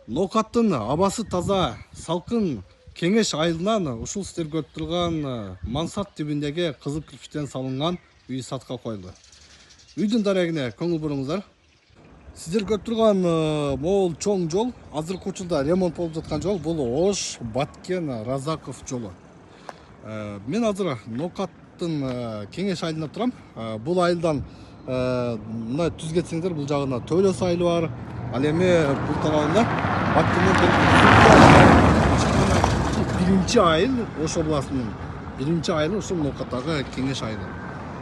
Ноокаттын абасы таза, салкын кеңеш айылынан ушул сиздер көрүп турган мансарт түбүндөгү кызыл кирпичтен салынган үй сатка коюлду. Үйдүн дарегине көңүл буруңуздар. Сиздер көрүп турган могул чоң жол азыркы учурда ремонт болуп жаткан жол. Бул Ош Баткен Разаков жолу. Мен азыр Ноокаттын кеңеш айылында турам. Бул айылдан мына түз кетсеңиздер, бул жагында Төлөс айылы бар. Ал эми бул тарабында биринчи айыл, Ош областынын биринчи айылы ушул Ноокаттагы кеңеш айылы.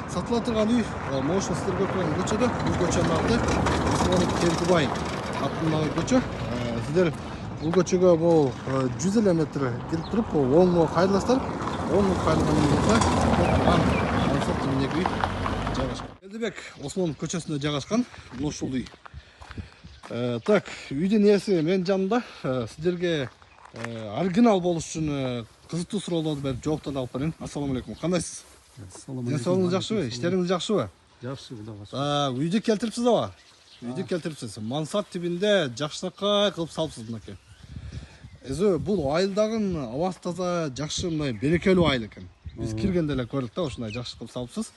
Сатыла турган үй могу сиздер көрүп турган көчөдө. Бул көчөнүн аты Осмонов Керкубай аттындагы көчө. Сиздер бул көчөгө бул 100 метр келип туруп, оңго кайрыласыздар. Оңго кайрылгандан кийин жайгашкан. Элдибек Осмонов көчөсүндө жайгашкан ушул үй. Так, үйдүн ээси менин жанымда. Сиздерге оригинал болуш үчүн кызыктуу суроолорду берип жооптарды алып берейин. Ассаламу алейкум. Кандайсыз? Денсаулыгыңыз жакшыбы? Иштериңиз жакшыбы? Жакшы, Кудайга шүкүр. Үйдү келтирипсиз аба? Үйдү келтирипсиз. Мансарт тибинде жакшынакай кылып салыпсыз мынакей. Бул айылдагы абасы таза, жакшы, мындай берекелүү айыл экен. Биз киргенде эле көрдүк да, ушундай жакшы кылып салыпсыз.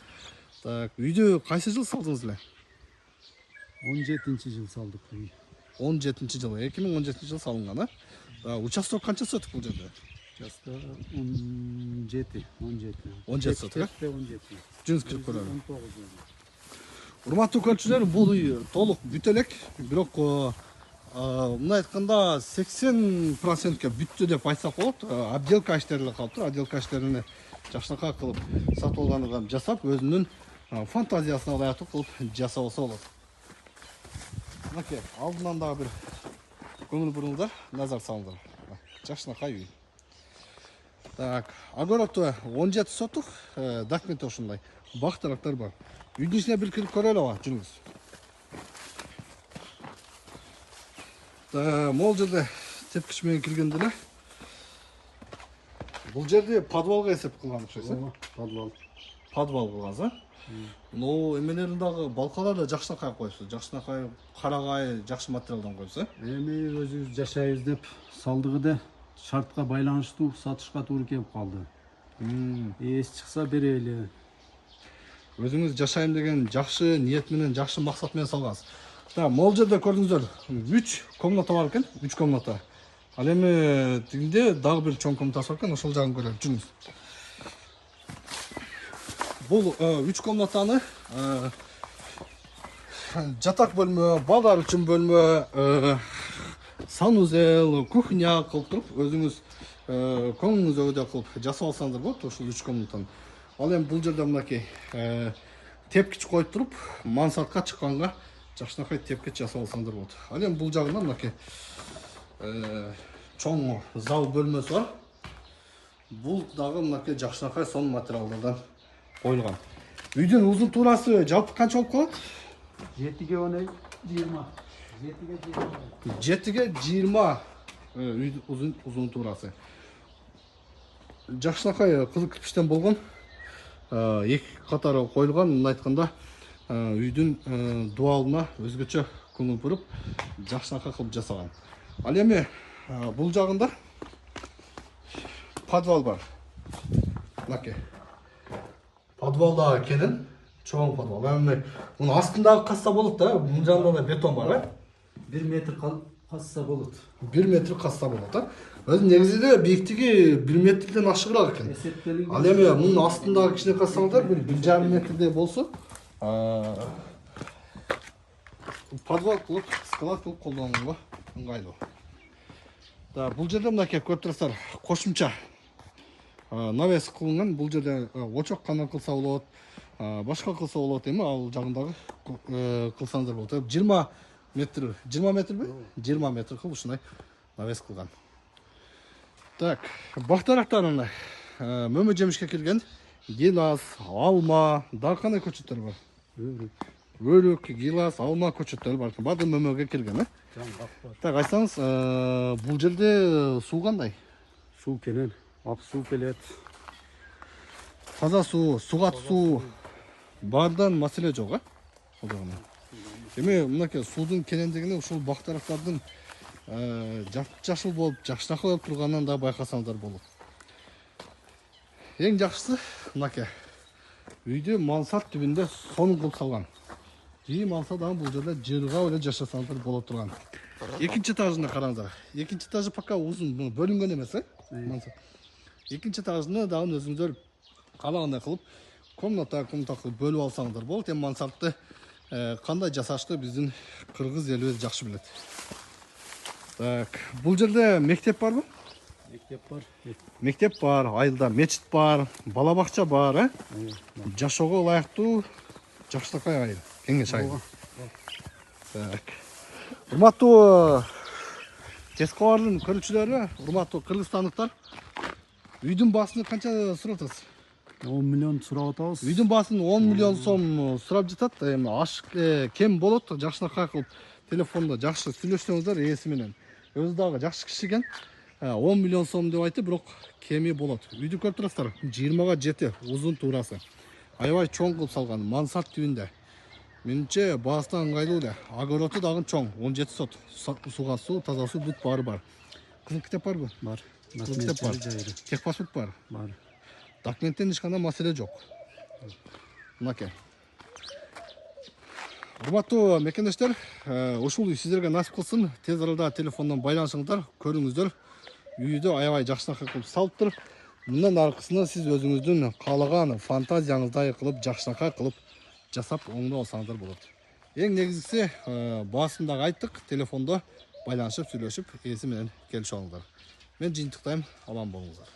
Так, үйдү кайсы жыл салдыңыз эле? 17-жыл салдык үй. 17-жыл, 2017 жыл салынган, Участок канча соток бул жерде? Участок 17. 17 соток. 17. Жүз кирип көрөлү. Урматтуу көрүүчүлөр, бул үй толук бүтө элек, бирок мына айтканда 80%ке бүттү деп айтсак болот. Отделка иштери эле калыптыр. Отделка иштерин жакшынакай кылып сатып алганын жасап, өзүнүн фантазиясына ылайыктуу кылып жасап алса болот. Мынакей, алдынан дагы бир көңүл буруңуздар, назар салыңыздар. Жакшынакай үй. Так, огородто 17 соток, документи ушундай. Бак тарактар бар. Үйдүн ичине бир кирип көрөлү аба, жүрүңүз. Могул жерде тепкич менен киргенде эле бул жерди подвалга эсеп кылган окшойсуз. Подвал кылгансыз, Но эмелерин дагы балкалар да жакшынакай коюпсуз. Жакшынакай карагай, жакшы материалдан коюпсуз. Эми өзүбүз жашайбыз деп салдыгы да шартка байланыштуу сатышка туура келип калды. Эс чыкса берели. Өзүңүз жашайм деген жакшы ниет менен, жакшы максат менен салгансыз. Могул жерде көрдүңүздөр, 3 комната бар экен, 3 комната. Ал эми тигинде дагы бир чоң комнатасы бар экен, ошол жагын көрөлү, жүрүңүз. Бул 3 комнатаны жатак бөлмө, балдар үчүн бөлмө, санузел, кухня кылып туруп, өзүңүз көңүлүңүздөгүдөй кылып жасап алсаңыздар болот, ушул 3 комнатаны. Ал эми бул жерде мынакей тепкич коюп туруп, мансартка чыкканга жакшынакай тепкич жасап алсаңыздар болот. Ал эми бул жагынан мынакей чоң зал бөлмөсү бар. Бул дагы мынакей жакшынакай сонун материалдардан коюлган. Үйдүн узун туурасы жалпы канча болуп калат? 7-ге 20. 7-ге 20 үйдүн узун туурасы. Жакшынакай кызыл кирпичтен болгон, 2 катары коюлган, мына айтканда үйдүн дубалына өзгөчө көңүл буруп, жакшынакай кылып жасаган. Ал эми бул жагында подвал бар. Мынакей. Подвалда келин, чоң подвал. Эми мунун астындагы касса болот да, мун жагында да бетон бар, 1 метр касса болот. 1 метр касса болот, Өзү негизинде бийиктиги 1 метрден ашыгыраак экен. Ал эми мунун астындагы кичине кассалар бир 1,5 метрдей болсо, подвал кылып, склад кылып колдонууга ыңгайлуу. Бул жерде мынакей көрүп турасыздар, кошумча навес кылынган. Бул жерде очок канал кылса болот, башка кылса болот эми, ал жагындагы кылсаңыздар болот. 20 метрби? 20 метр кылып ушундай навес кылган. Так, бак тарактарына мөмө жемишке келген гилас, алма, дагы кандай көчөттөр бар? Өрүк, гилас, алма көчөттөр бар. Баары мөмөгө келген, Так, айтсаңыз, бул жерде суу кандай? Суу келет, ак суу келет. Таза суу, сугат суу баардан маселе жок, Эми мынакей суудун кенендигини ушул бактарактардын жапжашыл болуп, жакшынакай болуп турганын да байкасаңдар болот. Эң жакшысы мынакей үйдө мансарт түбүндө сонун кылып салган. Жийим алса дагы бул жерде жыргап эле жашасаңдар боло турган. Экинчи этажына караңыздар. Экинчи этажы пока узун, бөлүнгөн эмес, мансарт. Экинчи этажыны дагы өзүңүздөр каалагандай кылып комната кылып бөлүп алсаңдар болот. Эми мансартты кандай жасашты биздин кыргыз элибиз жакшы билет. Так, бул жерде мектеп барбы? Мектеп бар. Мектеп бар, айылда мечит бар, бала бакча бар, жашоого ылайыктуу жакшынакай айыл, кеңеш айыл. Так. Урматтуу Тескобардын көрүүчүлөрү, урматтуу кыргызстандыктар, үйдүн баасын канча сурап атасыз? 10 миллион сурап атабыз. Үйдүн баасын 10 миллион сом сурап жатат. Эми аш кем болот, жакшынакай кылып телефондо жакшы сүйлөшсөңүздөр ээси менен. Өзү дагы жакшы киши экен. 10 миллион сом деп айтты, бирок кеми болот. Үйдү көрүп турасыздар, 20га 7 узун туурасы. Аябай чоң кылып салган, мансарт түбүндө. Менимче баасынан ыңгайлуу эле. Огороду дагы чоң, 17 сот. Сууга суу, таза суу, бүт баары бар. Кызыл китеп барбы? Бар. Китеп бар. Техпаспорт бар. Бар. Документтен эч кандай маселе жок. Мынакей. Урматтуу мекендештер, ушул үй сиздерге насип кылсын. Тез арада телефондон байланышыңыздар, көрүңүздөр. Үйдү аябай жакшынакай кылып салыптыр. Мындан аркысына сиз өзүңүздүн каалаган фантазияңыздай кылып, жакшынакай кылып жасап оңдоп алсаңыздар болот. Эң негизгиси, баасын дагы айттык, телефондо байланышып, сүйлөшүп, ээси менен келишип алыңыздар. Мен жыйынтыктайм, аман болуңуздар.